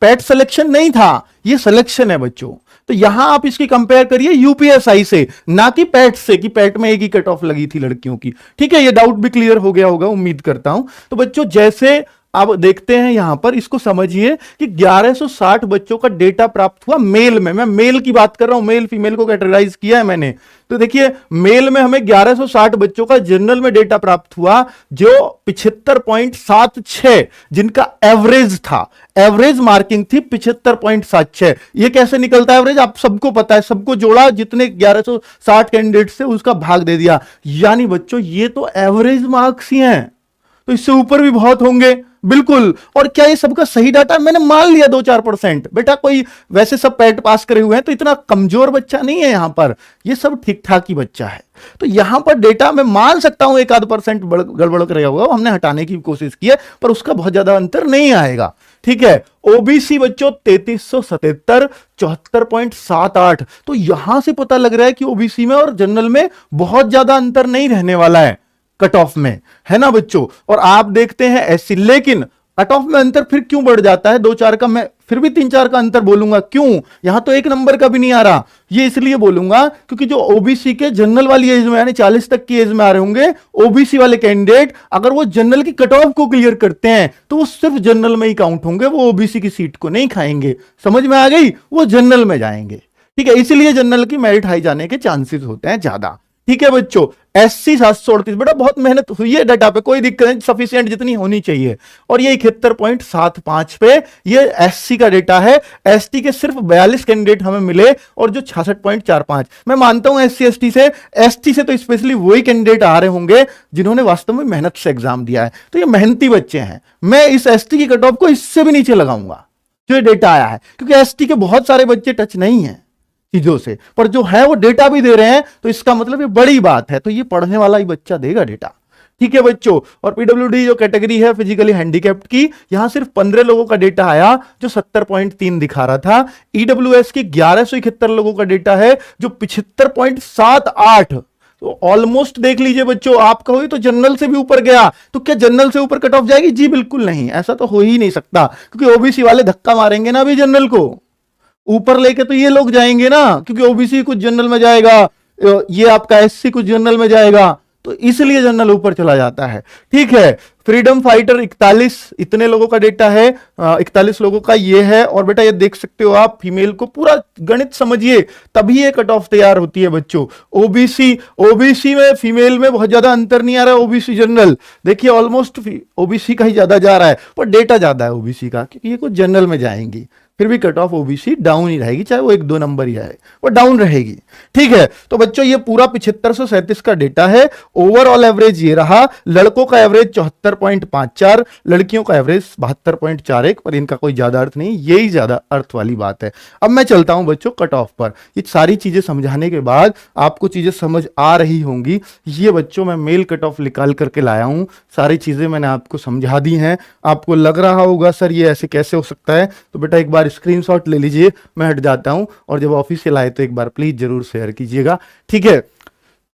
PAT selection नहीं था, ये सिलेक्शन है बच्चों। तो यहां आप इसकी कंपेयर करिए यूपीएसआई से, ना कि पैट से, कि पैट में एक ही कट ऑफ लगी थी लड़कियों की। ठीक है, ये डाउट भी क्लियर हो गया होगा, उम्मीद करता हूं। तो बच्चों जैसे अब देखते हैं यहां पर, इसको समझिए कि 1160 बच्चों का डेटा प्राप्त हुआ मेल में। मैं मेल की बात कर रहा हूं, मेल फीमेल को कैटेगराइज किया है मैंने। तो देखिए मेल में हमें 1160 बच्चों का जनरल में डेटा प्राप्त हुआ, जो 75.76 जिनका एवरेज था, एवरेज मार्किंग थी 75.76। ये कैसे निकलता है एवरेज, आप सबको पता है, सबको जोड़ा, जितने 1160 कैंडिडेट से उसका भाग दे दिया। यानी बच्चों ये तो एवरेज मार्क्स ही हैं, तो इससे ऊपर भी बहुत होंगे बिल्कुल। और क्या ये सबका सही डाटा, मैंने मान लिया 2-4%। बेटा कोई वैसे सब पैट पास करे हुए हैं, तो इतना कमजोर बच्चा नहीं है यहां पर, ये सब ठीक ठाक ही बच्चा है। तो यहां पर डेटा मैं मान सकता हूं 1-8% गड़बड़ कर रहा होगा, हमने हटाने की कोशिश की है, पर उसका बहुत ज्यादा अंतर नहीं आएगा। ठीक है, ओबीसी बच्चों 3377, 74.78। तो यहां से पता लग रहा है कि ओबीसी में और जनरल में बहुत ज्यादा अंतर नहीं रहने वाला है कट ऑफ में, है ना बच्चों। और आप देखते हैं एससी, लेकिन कट ऑफ में अंतर फिर क्यों बढ़ जाता है 2-4 का, मैं फिर भी 3-4 का अंतर बोलूंगा। क्यों, यहां तो 1 नंबर का भी नहीं आ रहा। ये इसलिए बोलूंगा क्योंकि जो ओबीसी के जनरल वाली एज में, यानी 40 तक की एज में आ रहे होंगे ओबीसी वाले कैंडिडेट, अगर वो जनरल की कट ऑफ को क्लियर करते हैं तो वो सिर्फ जनरल में ही काउंट होंगे, वो ओबीसी की सीट को नहीं खाएंगे। समझ में आ गई, वो जनरल में जाएंगे। ठीक है, इसलिए जनरल की मेरिट हाई जाने के चांसेस होते हैं ज्यादा। ठीक है बच्चों, एससी 738, बेटा बहुत मेहनत हुई है डाटा पे, कोई दिक्कत नहीं, सफिशिएंट जितनी होनी चाहिए। और ये 71.75 पे ये एससी का डेटा है। एसटी के सिर्फ 42 कैंडिडेट हमें मिले, और जो 66.45। मैं मानता हूं एससी एसटी से तो स्पेशली वही कैंडिडेट आ रहे होंगे जिन्होंने वास्तव में मेहनत से एग्जाम दिया है, तो ये मेहनती बच्चे हैं। मैं इस एसटी की कट ऑफ को इससे भी नीचे लगाऊंगा जो ये डेटा आया है, क्योंकि एसटी के बहुत सारे बच्चे टच नहीं है चीजों से, पर जो है वो डेटा भी दे रहे हैं, तो इसका मतलब ये बड़ी बात है। तो ये पढ़ने वाला ही बच्चा देगा डेटा। ठीक है बच्चों, और पीडब्ल्यूडी जो कैटेगरी है फिजिकली हैंडीकैप्ड की, यहां सिर्फ 15 लोगों का डेटा आया जो 70.3 दिखा रहा था। ईडब्ल्यूएस की 1171 लोगों का डेटा है जो 75.78। तो ऑलमोस्ट देख लीजिए बच्चों, आप कहोगे तो जनरल से भी ऊपर गया, तो क्या जनरल से ऊपर कट ऑफ जाएगी? जी बिल्कुल नहीं, ऐसा तो हो ही नहीं सकता, क्योंकि ओबीसी वाले धक्का मारेंगे ना अभी जनरल को ऊपर लेके, तो ये लोग जाएंगे ना, क्योंकि ओबीसी कुछ जनरल में जाएगा, ये आपका एससी कुछ जनरल में जाएगा, तो इसलिए जनरल ऊपर चला जाता है। ठीक है, फ्रीडम फाइटर 41, इतने लोगों का डेटा है, 41 लोगों का ये है। और बेटा ये देख सकते हो आप, फीमेल को पूरा गणित समझिए तभी ये कट ऑफ तैयार होती है बच्चों। ओबीसी में फीमेल में बहुत ज्यादा अंतर नहीं आ रहा है। ओबीसी जनरल देखिए ऑलमोस्ट ओबीसी का ही ज्यादा जा रहा है, पर डेटा ज्यादा है ओबीसी का, क्योंकि ये कुछ जनरल में जाएंगी। फिर भी कट ऑफ ओबीसी डाउन ही रहेगी, चाहे वो 1-2 नंबर ही आए, वो डाउन रहेगी। ठीक है, तो बच्चों ये पूरा 7537 का डेटा है। ओवरऑल एवरेज ये रहा, लड़कों का एवरेज 74.54, लड़कियों का एवरेज 72.41, पर इनका कोई ज्यादा अर्थ नहीं, यही ज्यादा अर्थ वाली बात है। अब मैं चलता हूं बच्चों कट ऑफ पर। ये सारी चीजें समझाने के बाद आपको चीजें समझ आ रही होंगी। ये बच्चों मैं मेल कट ऑफ निकाल करके लाया हूं, सारी चीजें मैंने आपको समझा दी हैं। आपको लग रहा होगा सर ये ऐसे कैसे हो सकता है, तो बेटा एक बार स्क्रीनशॉट ले लीजिए, मैं हट जाता हूं, और जब ऑफिशियल आए तो एक बार प्लीज जरूर शेयर कीजिएगा। ठीक है,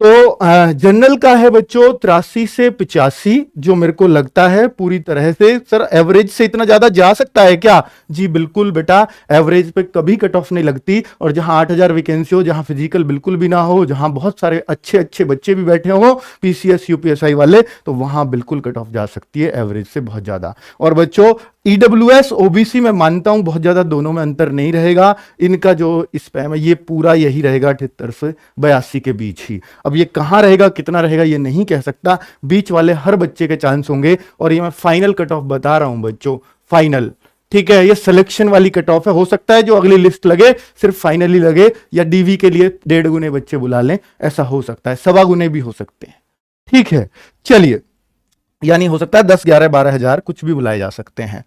तो जनरल का है बच्चों 83 से 85, जो मेरे को लगता है पूरी तरह से, सर एवरेज से इतना ज्यादा जा सकता है क्या? जी बिल्कुल बेटा, एवरेज पे कभी कट ऑफ नहीं लगती। और जहां 8000 वैकेंसी हो, जहां फिजिकल बिल्कुल भी ना हो, जहां बहुत सारे अच्छे अच्छे बच्चे भी बैठे हो पीसीएस यूपीएसआई वाले, तो वहां बिल्कुल कट ऑफ जा सकती है एवरेज से बहुत ज्यादा। और बच्चों ईडब्ल्यूएस ओबीसी में मानता हूं बहुत ज्यादा दोनों में अंतर नहीं रहेगा, इनका जो स्पैम है ये पूरा यही रहेगा 78 से 82 के बीच ही। अब ये कहां रहेगा कितना रहेगा ये नहीं कह सकता, बीच वाले हर बच्चे के चांस होंगे। और ये मैं फाइनल कट ऑफ बता रहा हूं बच्चों, फाइनल। ठीक है, ये सिलेक्शन वाली कट ऑफ है, हो सकता है जो अगली लिस्ट लगे सिर्फ फाइनली लगे, या डीवी के लिए 1.5 गुने बच्चे बुला लें, ऐसा हो सकता है, 1.25 गुने भी हो सकते हैं। ठीक है, चलिए, यानी हो सकता है 10, 11, 12 हजार कुछ भी बुलाए जा सकते हैं।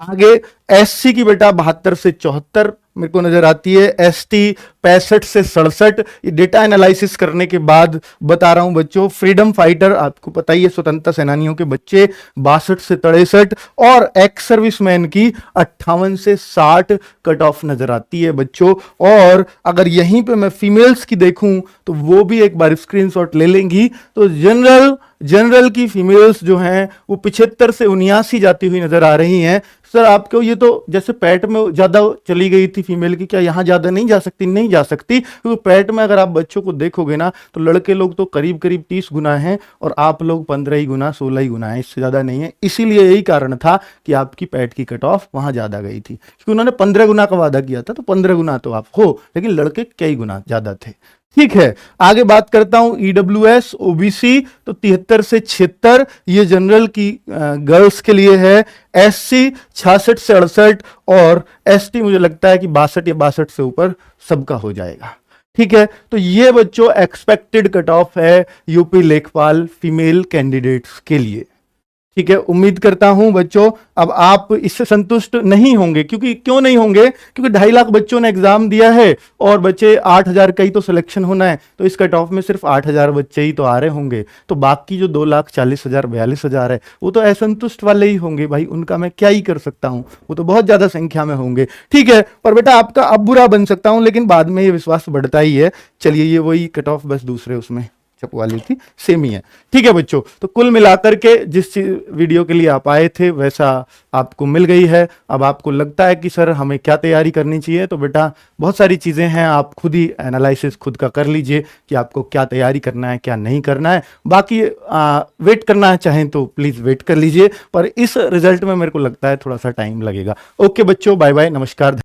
आगे एससी की बेटा 72 से 74 मेरे को नजर आती है, एसटी 65 से 67। ये डेटा एनालिसिस करने के बाद बता रहा हूं बच्चों। फ्रीडम फाइटर आपको पता ही है, स्वतंत्रता सेनानियों के बच्चे 62 से 63, और एक्स सर्विसमैन की 58 से 60 कट ऑफ नजर आती है बच्चों। और अगर यहीं पे मैं फीमेल्स की देखूं तो वो भी एक बार स्क्रीनशॉट ले लेंगी, तो जनरल जनरल की फीमेल्स जो हैं वो 75 से 79 जाती हुई नजर आ रही हैं। सर आपको ये तो जैसे पैट में ज्यादा चली गई थी फीमेल की, क्या यहाँ ज्यादा नहीं जा सकती? नहीं जा सकती, क्योंकि पैट में अगर आप बच्चों को देखोगे ना तो लड़के लोग तो करीब करीब 30 गुना हैं और आप लोग 15 ही गुना 16 ही गुना है, इससे ज्यादा नहीं है। इसीलिए यही कारण था कि आपकी पैट की कट ऑफ वहां ज्यादा गई थी, क्योंकि उन्होंने 15 गुना का वादा किया था, तो 15 गुना तो आप हो, लेकिन लड़के कई गुना ज्यादा थे। ठीक है, आगे बात करता हूं ईडब्ल्यूएस ओबीसी, तो 73 से 76 ये जनरल की गर्ल्स के लिए है। एससी 66 से 68 और एसटी मुझे लगता है कि 62 या 62 से ऊपर सबका हो जाएगा। ठीक है, तो ये बच्चों एक्सपेक्टेड कट ऑफ है यूपी लेखपाल फीमेल कैंडिडेट्स के लिए। ठीक है, उम्मीद करता हूं बच्चों अब आप इससे संतुष्ट नहीं होंगे, क्योंकि क्यों नहीं होंगे, क्योंकि 2.5 लाख बच्चों ने एग्जाम दिया है और बच्चे 8,000 का ही तो सिलेक्शन होना है, तो इस कट ऑफ में सिर्फ 8,000 बच्चे ही तो आ रहे होंगे, तो बाकी जो 2,40,000 42,000 है वो तो असंतुष्ट वाले ही होंगे भाई, उनका मैं क्या ही कर सकता हूं, वो तो बहुत ज्यादा संख्या में होंगे। ठीक है, पर बेटा आपका अब बुरा बन सकता हूं, लेकिन बाद में ये विश्वास बढ़ता ही है। चलिए, ये वही कट ऑफ बस दूसरे उसमें वाली थी, सेम ही है। ठीक है बच्चों, तो कुल मिलाकर के जिस वीडियो के लिए आप आए थे वैसा आपको मिल गई है। अब आपको लगता है कि सर हमें क्या तैयारी करनी चाहिए, तो बेटा बहुत सारी चीजें हैं, आप खुद ही एनालिसिस खुद का कर लीजिए कि आपको क्या तैयारी करना है क्या नहीं करना है। बाकी वेट करना है चाहें तो प्लीज वेट कर लीजिए, पर इस रिजल्ट में मेरे को लगता है थोड़ा सा टाइम लगेगा। ओके बच्चों, बाय बाय, नमस्कार।